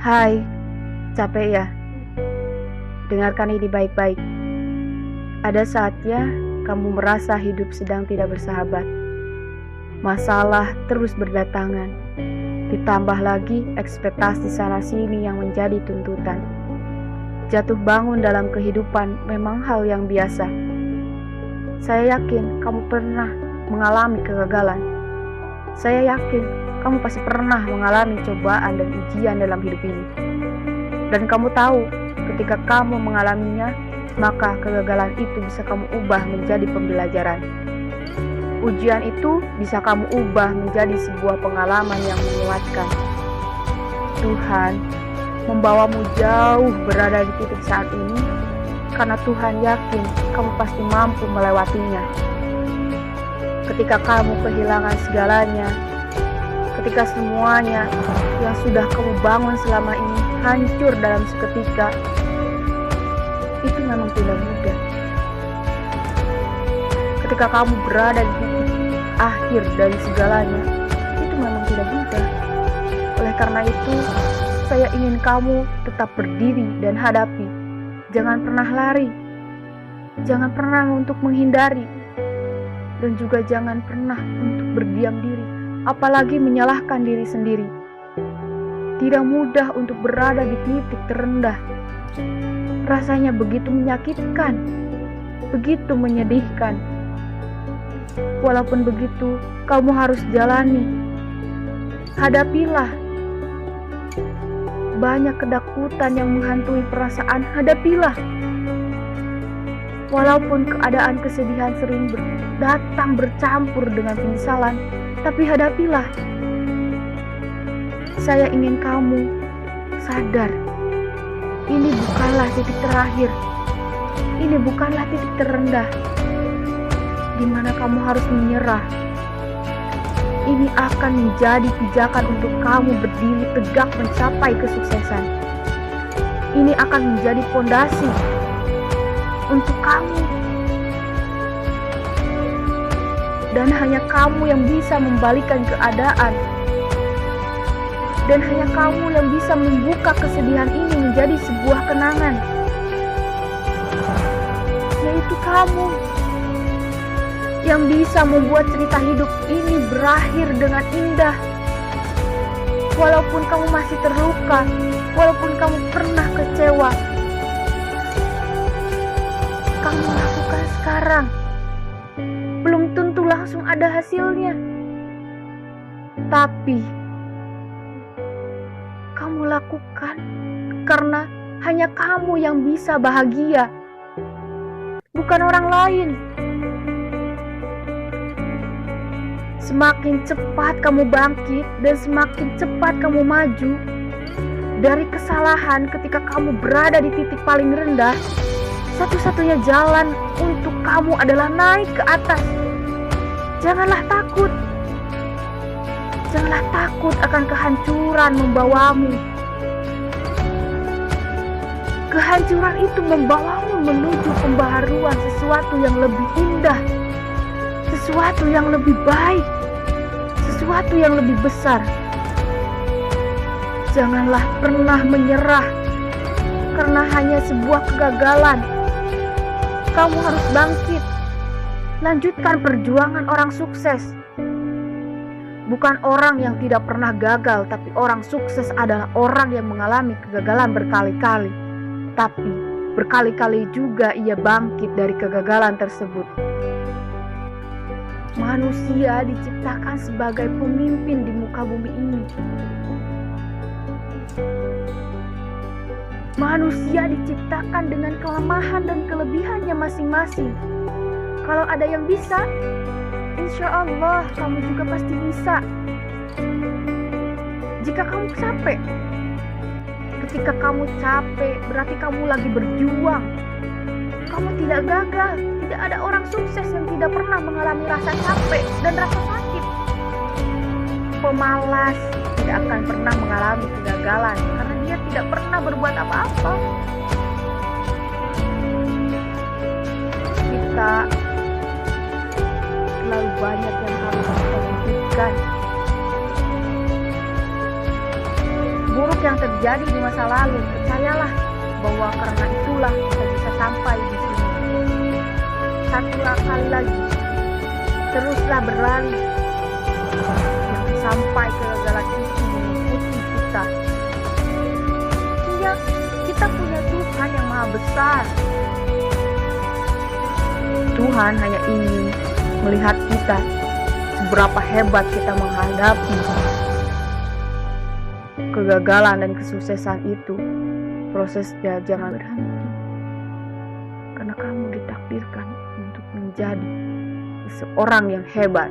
Hai, capek ya? Dengarkan ini baik-baik. Ada saatnya kamu merasa hidup sedang tidak bersahabat. Masalah terus berdatangan. Ditambah lagi ekspektasi sana-sini yang menjadi tuntutan. Jatuh bangun dalam kehidupan memang hal yang biasa. Saya yakin kamu pernah mengalami kegagalan. Saya yakin kamu pasti pernah mengalami cobaan dan ujian dalam hidup ini. Dan kamu tahu, ketika kamu mengalaminya, maka kegagalan itu bisa kamu ubah menjadi pembelajaran. Ujian itu bisa kamu ubah menjadi sebuah pengalaman yang menguatkan. Tuhan membawamu jauh berada di titik saat ini, karena Tuhan yakin kamu pasti mampu melewatinya. Ketika kamu kehilangan segalanya, ketika semuanya yang sudah kamu bangun selama ini hancur dalam seketika, itu memang tidak mudah. Ketika kamu berada di titik akhir dari segalanya, itu memang tidak mudah. Oleh karena itu, saya ingin kamu tetap berdiri dan hadapi. Jangan pernah lari. Jangan pernah untuk menghindari. Dan juga jangan pernah untuk berdiam diri, apalagi menyalahkan diri sendiri. Tidak mudah untuk berada di titik terendah. Rasanya begitu menyakitkan, begitu menyedihkan. Walaupun begitu, kamu harus jalani. Hadapilah. Banyak ketakutan yang menghantui perasaan, hadapilah. Walaupun keadaan kesedihan sering datang bercampur dengan penyesalan, tapi hadapilah. Saya ingin kamu sadar, ini bukanlah titik terakhir. Ini bukanlah titik terendah di mana kamu harus menyerah. Ini akan menjadi pijakan untuk kamu berdiri tegak mencapai kesuksesan. Ini akan menjadi fondasi untuk kamu. Dan hanya kamu yang bisa membalikan keadaan. Dan hanya kamu yang bisa membuka kesedihan ini menjadi sebuah kenangan. Yaitu kamu yang bisa membuat cerita hidup ini berakhir dengan indah. Walaupun kamu masih terluka, walaupun kamu pernah kecewa, kamu lakukan sekarang. Belum tentu langsung ada hasilnya, tapi kamu lakukan karena hanya kamu yang bisa bahagia, bukan orang lain. Semakin cepat kamu bangkit dan semakin cepat kamu maju dari kesalahan ketika kamu berada di titik paling rendah, satu-satunya jalan untuk kamu adalah naik ke atas. Janganlah takut. Janganlah takut akan kehancuran membawamu. Kehancuran itu membawamu menuju pembaharuan sesuatu yang lebih indah, sesuatu yang lebih baik, sesuatu yang lebih besar. Janganlah pernah menyerah karena hanya sebuah kegagalan. Kamu harus bangkit. Lanjutkan perjuangan orang sukses. Bukan orang yang tidak pernah gagal, tapi orang sukses adalah orang yang mengalami kegagalan berkali-kali. Tapi berkali-kali juga ia bangkit dari kegagalan tersebut. Manusia diciptakan sebagai pemimpin di muka bumi ini. Manusia diciptakan dengan kelemahan dan kelebihannya masing-masing. Kalau ada yang bisa, insya Allah kamu juga pasti bisa. Jika kamu capek, ketika kamu capek berarti kamu lagi berjuang. Kamu tidak gagal. Tidak ada orang sukses yang tidak pernah mengalami rasa capek dan rasa sakit. Pemalas tidak akan pernah mengalami kegagalan karena dia tidak pernah berbuat apa-apa. Kita terlalu banyak yang harus kita wujudkan. Buruk yang terjadi di masa lalu, percayalah bahwa karena itulah kita bisa sampai di sini. Satu kali lagi, teruslah berlari sampai kegagalan itu mengikuti kita. Hingga kita punya Tuhan yang maha besar. Tuhan hanya ingin melihat kita seberapa hebat kita menghadapi kegagalan dan kesuksesan itu. Prosesnya jangan berhenti, karena kamu ditakdirkan untuk menjadi seorang yang hebat.